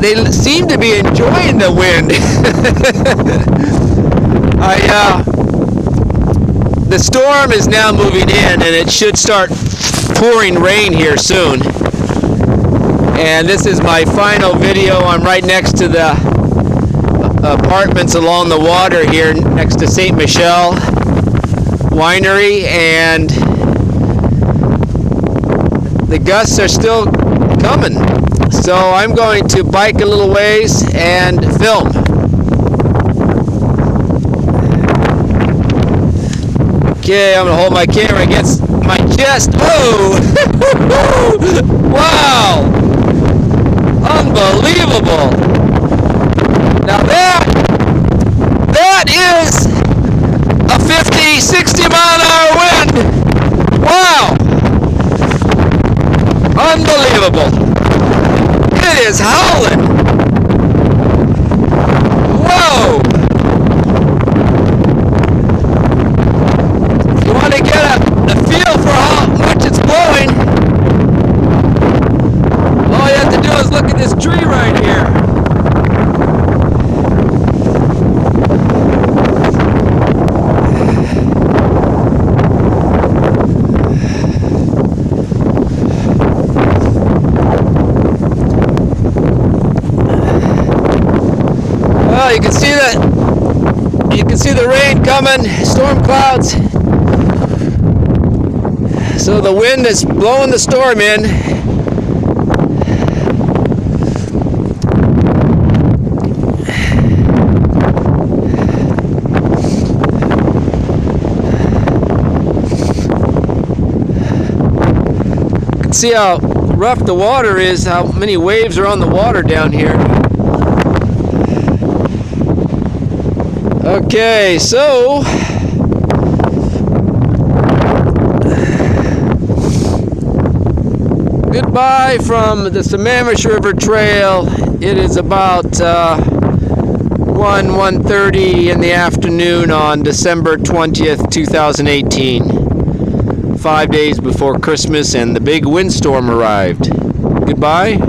they seem to be enjoying the wind. The storm is now moving in, and it should start pouring rain here soon. And this is my final video. I'm right next to the apartments along the water here, next to St. Michel Winery, and the gusts are still coming. So I'm going to bike a little ways and film. Okay, I'm gonna hold my camera against my chest. Oh! Wow! Unbelievable! Now that is a 50, 60 mile an hour wind! Wow! Unbelievable! It is howling! Whoa! If you want to get a feel for how much it's blowing, all you have to do is look at this tree right here. Well, you can see the rain coming, storm clouds. So the wind is blowing the storm in. You can see how rough the water is, how many waves are on the water down here. Okay, so goodbye from the Sammamish River Trail. It is about 1:30 in the afternoon on December 20th, 2018. 5 days before Christmas and the big windstorm arrived. Goodbye.